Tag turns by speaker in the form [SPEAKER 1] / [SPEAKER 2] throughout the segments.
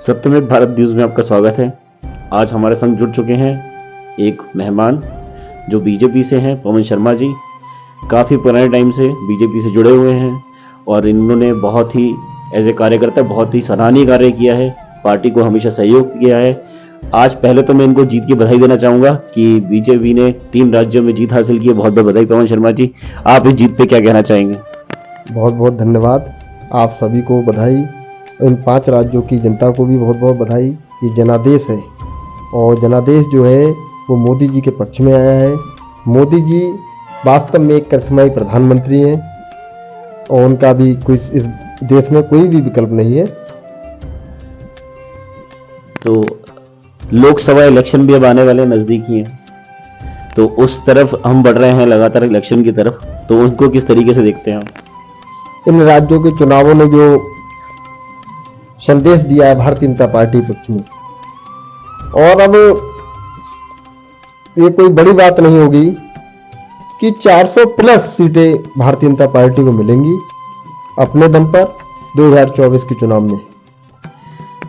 [SPEAKER 1] सत्यमेव भारत न्यूज में आपका स्वागत है। आज हमारे संग जुड़ चुके हैं एक मेहमान जो बीजेपी से हैं, पवन शर्मा जी। काफ़ी पुराने टाइम से बीजेपी से जुड़े हुए हैं और इन्होंने बहुत ही एज ए कार्यकर्ता बहुत ही सराहनीय कार्य किया है, पार्टी को हमेशा सहयोग किया है। आज पहले तो मैं इनको जीत की बधाई देना चाहूँगा कि बीजेपी ने 3 राज्यों में जीत हासिल की है। बहुत बहुत बधाई पवन शर्मा जी। आप इस जीत पे क्या कहना चाहेंगे?
[SPEAKER 2] बहुत बहुत धन्यवाद, आप सभी को बधाई। इन 5 राज्यों की जनता को भी बहुत बहुत बधाई। ये जनादेश है और जनादेश जो है वो मोदी जी के पक्ष में आया है। मोदी जी वास्तव में एक करिश्माई प्रधानमंत्री हैं और उनका भी कोई इस देश में कोई भी विकल्प नहीं है।
[SPEAKER 1] तो लोकसभा इलेक्शन भी अब आने वाले नजदीक ही हैं, तो उस तरफ हम बढ़ रहे हैं लगातार इलेक्शन की तरफ, तो उनको किस तरीके से देखते हैं आप?
[SPEAKER 2] इन राज्यों के चुनावों ने जो संदेश दिया है भारतीय जनता पार्टी पक्ष में, और अब ये कोई बड़ी बात नहीं होगी कि 400 प्लस सीटें भारतीय जनता पार्टी को मिलेंगी अपने दम पर 2024 के चुनाव में।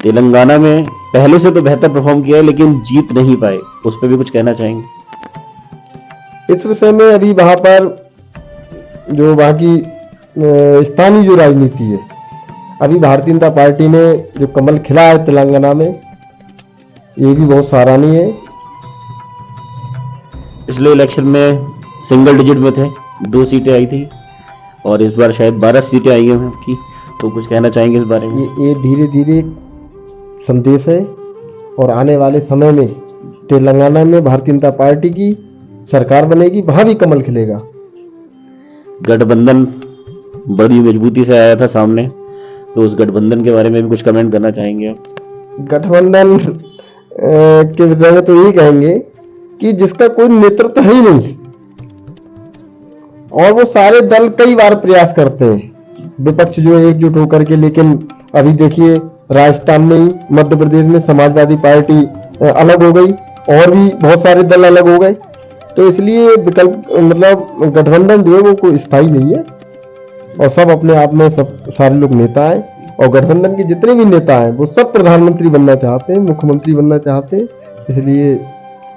[SPEAKER 1] तेलंगाना में पहले से तो बेहतर परफॉर्म किया है लेकिन जीत नहीं पाए, उस पर भी कुछ कहना चाहेंगे?
[SPEAKER 2] इस विषय में अभी वहां पर जो वहां की स्थानीय जो राजनीति है, अभी भारतीय जनता पार्टी ने जो कमल खिला है तेलंगाना में, ये भी बहुत सराहनीय है।
[SPEAKER 1] पिछले इलेक्शन में सिंगल डिजिट में थे, 2 सीटें आई थी और इस बार शायद 12 सीटें आई हैं आपकी, तो कुछ कहना चाहेंगे इस बारे में?
[SPEAKER 2] ये धीरे धीरे संदेश है और आने वाले समय में तेलंगाना में भारतीय जनता पार्टी की सरकार बनेगी, वहां भी कमल खिलेगा।
[SPEAKER 1] गठबंधन बड़ी मजबूती से आया था सामने, तो उस गठबंधन के बारे में भी कुछ कमेंट करना चाहेंगे आप?
[SPEAKER 2] गठबंधन के विषय में तो यही कहेंगे कि जिसका कोई नेतृत्व है ही नहीं और वो सारे दल कई बार प्रयास करते हैं विपक्ष जो है एकजुट होकर के, लेकिन अभी देखिए राजस्थान में ही, मध्य प्रदेश में समाजवादी पार्टी अलग हो गई और भी बहुत सारे दल अलग हो गए। तो इसलिए विकल्प मतलब गठबंधन जो है वो कोई स्थायी नहीं है और सब अपने आप में सब सारे लोग नेता हैं और गठबंधन के जितने भी नेता हैं वो सब प्रधानमंत्री बनना चाहते हैं, मुख्यमंत्री बनना चाहते हैं, इसलिए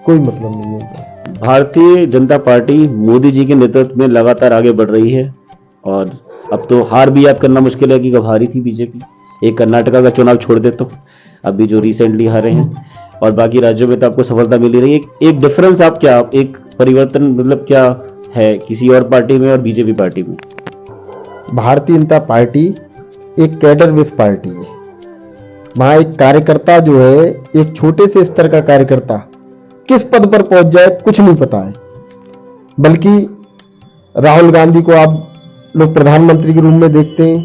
[SPEAKER 2] कोई मतलब नहीं है।
[SPEAKER 1] भारतीय जनता पार्टी मोदी जी के नेतृत्व में लगातार आगे बढ़ रही है और अब तो हार भी याद करना मुश्किल है कि कब हारी थी बीजेपी। एक कर्नाटका का चुनाव छोड़ दे तो अभी जो रिसेंटली हारे हैं, और बाकी राज्यों में तो आपको सफलता मिली रही है। एक डिफरेंस आप क्या, एक परिवर्तन मतलब क्या है किसी और पार्टी में और बीजेपी पार्टी में?
[SPEAKER 2] भारतीय जनता पार्टी एक कैडर बेस्ड पार्टी है। वहां एक कार्यकर्ता जो है, एक छोटे से स्तर का कार्यकर्ता किस पद पर पहुंच जाए कुछ नहीं पता है, बल्कि राहुल गांधी को आप लोग प्रधानमंत्री के रूप में देखते हैं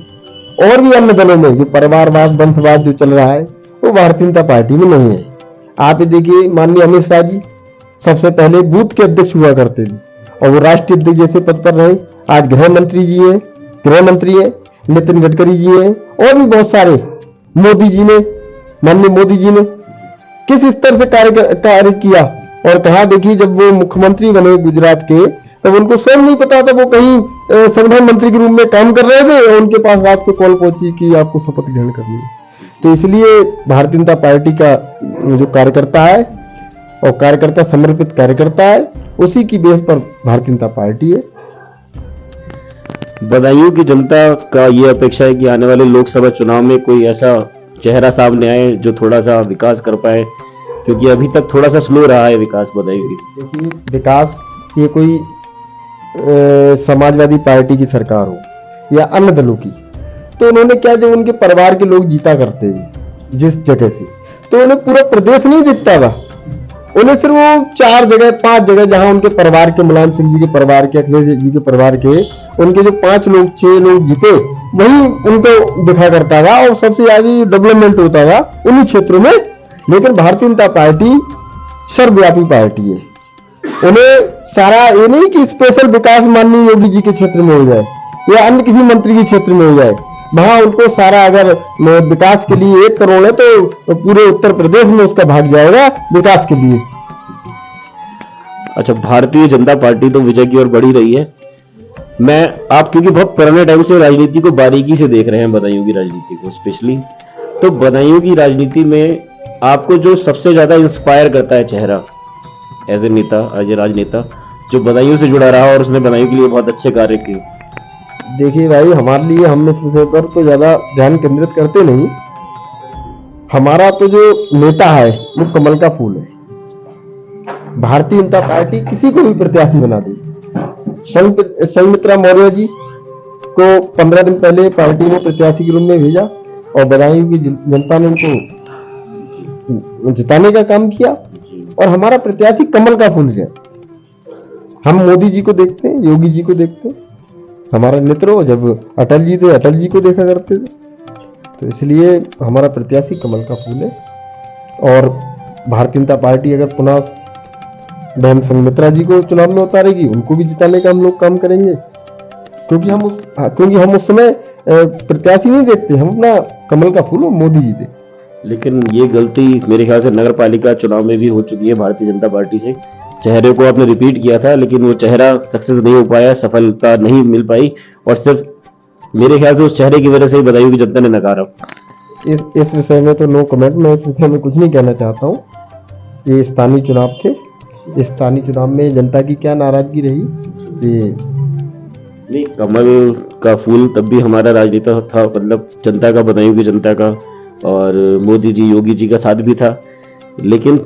[SPEAKER 2] और भी अन्य दलों में जो परिवारवाद वंशवाद जो चल रहा है वो भारतीय जनता पार्टी में नहीं है। आप ये देखिए, माननीय अमित शाह जी सबसे पहले बूथ के अध्यक्ष हुआ करते थे और वो राष्ट्रीय अध्यक्ष जैसे पद पर रहे। आज गृह मंत्री है, नितिन गडकरी जी हैं और भी बहुत सारे, मोदी जी ने, माननीय मोदी जी ने किस स्तर से कार्य किया। और कहा देखिए, जब वो मुख्यमंत्री बने गुजरात के, तब उनको स्वयं नहीं पता था वो कहीं संगठन मंत्री के रूप में काम कर रहे थे और उनके पास रात को कॉल पहुंची कि आपको शपथ ग्रहण करनी है। तो इसलिए भारतीय जनता पार्टी का जो कार्यकर्ता है और कार्यकर्ता समर्पित कार्यकर्ता है, उसी की बेस पर भारतीय जनता पार्टी है।
[SPEAKER 1] बदायूं की जनता का ये अपेक्षा है कि आने वाले लोकसभा चुनाव में कोई ऐसा चेहरा सामने आए जो थोड़ा सा विकास कर पाए, क्योंकि अभी तक थोड़ा सा स्लो रहा है विकास बदायूं की।
[SPEAKER 2] देखिए, विकास ये कोई समाजवादी पार्टी की सरकार हो या अन्य दलों की, तो उन्होंने क्या, जब उनके परिवार के लोग जीता करते हैं जिस जगह से, तो उन्हें पूरा प्रदेश नहीं दिखता था, उन्हें सिर्फ वो 4 जगह 5 जगह जहां उनके परिवार के, मुलायम सिंह जी के परिवार के, अखिलेश जी के परिवार के, उनके जो 5 लोग 6 लोग जीते वही उनको दिखा करता था और सबसे ज्यादा डेवलपमेंट होता था उन्हीं क्षेत्रों में। लेकिन भारतीय जनता पार्टी सर्वव्यापी पार्टी है, उन्हें सारा ये नहीं कि स्पेशल विकास माननीय योगी जी के क्षेत्र में हो जाए या अन्य किसी मंत्री के क्षेत्र में हो जाए, वहां उनको सारा, अगर विकास के लिए 1 करोड़ है तो पूरे उत्तर प्रदेश में उसका भाग जाएगा विकास के लिए।
[SPEAKER 1] अच्छा, भारतीय जनता पार्टी तो विजय की ओर बढ़ी रही है। आप क्योंकि बहुत पुराने टाइम से राजनीति को बारीकी से देख रहे हैं, बदायूं की राजनीति को स्पेशली, तो बदायूं की राजनीति में आपको जो सबसे ज्यादा इंस्पायर करता है चेहरा, एज ए नेता, एज ए राजनेता, जो बदायूं से जुड़ा रहा और उसने बदायूं के लिए बहुत अच्छे कार्य किए?
[SPEAKER 2] देखिए भाई, हमारे लिए हम इस विषय पर तो ज्यादा ध्यान केंद्रित करते नहीं। हमारा तो जो नेता है वो कमल का फूल है। भारतीय जनता पार्टी किसी को भी प्रत्याशी बना दी। संघमित्रा मौर्य जी को 15 दिन पहले पार्टी ने प्रत्याशी के रूप में भेजा और बदायूं की जनता ने उनको जिताने का काम किया और हमारा प्रत्याशी कमल का फूल है। हम मोदी जी को देखते हैं, योगी जी को देखते हैं, हमारा नेत्र जब अटल जी थे अटल जी को देखा करते थे, तो इसलिए हमारा प्रत्याशी कमल का फूल है। और भारतीय जनता पार्टी अगर पुनः बहन संघमित्रा जी को चुनाव में उतारेगी, उनको भी जिताने का हम लोग काम करेंगे, क्योंकि हम उस समय प्रत्याशी नहीं देखते, हम अपना कमल का फूल मोदी जी थे।
[SPEAKER 1] लेकिन ये गलती मेरे ख्याल से नगर पालिका चुनाव में भी हो चुकी है भारतीय जनता पार्टी से। चेहरे को आपने रिपीट किया था लेकिन वो चेहरा सक्सेस नहीं हो पाया, सफलता नहीं मिल पाई, और सिर्फ मेरे ख्याल से उस चेहरे की वजह से ही बदायूं की जनता ने नकारा।
[SPEAKER 2] इस विषय में तो नो कमेंट, मैं इस विषय में कुछ नहीं कहना चाहता हूँ। ये स्थानीय चुनाव थे, इस स्थानीय चुनाव में जनता की क्या नाराजगी रही, ये
[SPEAKER 1] नहीं, कमल का फूल तब भी हमारा राजनेता था, मतलब जनता का, बदायूं की जनता का, और मोदी जी योगी जी का साथ भी था। लेकिन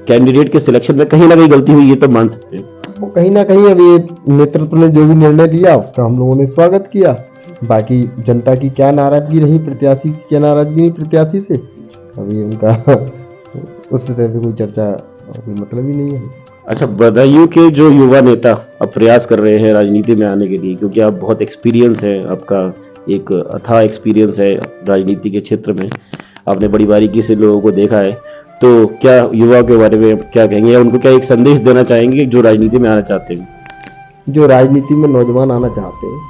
[SPEAKER 1] कैंडिडेट के सिलेक्शन में कहीं ना कहीं गलती हुई, ये तो मान सकते हैं।
[SPEAKER 2] वो कहीं ना कहीं अभी नेतृत्व ने जो भी निर्णय लिया उसका हम लोगों ने स्वागत किया। बाकी जनता की क्या नाराजगी रही, प्रत्याशी की क्या नाराजगी रही प्रत्याशी से, अभी उनका उस विषय पे कोई चर्चा कोई मतलब ही नहीं है।
[SPEAKER 1] अच्छा, बदायूं के जो युवा नेता अब प्रयास कर रहे हैं राजनीति में आने के लिए, क्योंकि आप बहुत एक्सपीरियंस है, आपका एक अथाह एक्सपीरियंस है राजनीति के क्षेत्र में, आपने बड़ी बारीकी से लोगों को देखा है, तो क्या युवाओं के बारे में क्या कहेंगे या उनको क्या एक संदेश देना चाहेंगे जो राजनीति में आना चाहते हैं?
[SPEAKER 2] जो राजनीति में नौजवान आना चाहते हैं,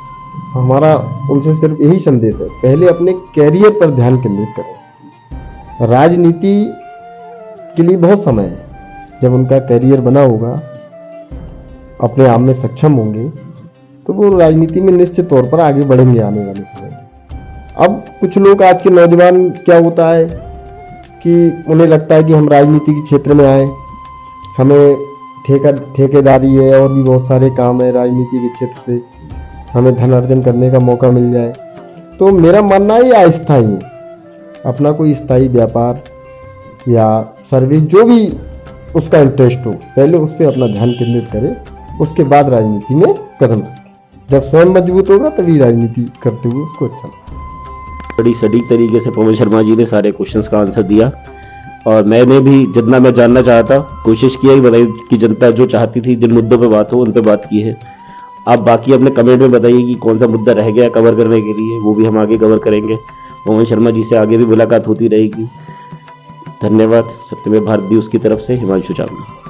[SPEAKER 2] हमारा उनसे सिर्फ यही संदेश है, पहले अपने कैरियर पर ध्यान केंद्रित करें। राजनीति के लिए बहुत समय है, जब उनका कैरियर बना होगा, अपने आप में सक्षम होंगे, तो वो राजनीति में निश्चित तौर पर आगे बढ़ेंगे आने वाले समय में। अब कुछ लोग, आज के नौजवान, क्या होता है कि उन्हें लगता है कि हम राजनीति के क्षेत्र में आए, हमें ठेकेदारी है और भी बहुत सारे काम है राजनीति के क्षेत्र से, हमें धन अर्जन करने का मौका मिल जाए। तो मेरा मानना है ये अस्थायी है। अपना कोई स्थायी व्यापार या सर्विस, जो भी उसका इंटरेस्ट हो, पहले उस पर अपना ध्यान केंद्रित करे, उसके बाद राजनीति में कदम रखे। जब स्वयं मजबूत होगा तभी राजनीति करते हुए उसको अच्छा लगेगा।
[SPEAKER 1] बड़ी सटीक तरीके से पवन शर्मा जी ने सारे क्वेश्चंस का आंसर दिया, और मैंने भी जितना मैं जानना चाहता कोशिश किया, बदायूं की जनता जो चाहती थी जिन मुद्दों पे बात हो उन पे बात की है। आप बाकी अपने कमेंट में बताइए कि कौन सा मुद्दा रह गया कवर करने के लिए, वो भी हम आगे कवर करेंगे। पवन शर्मा जी से आगे भी मुलाकात होती रहेगी। धन्यवाद। सत्यमेव भारत न्यूज़ की तरफ से हिमांशु चावला।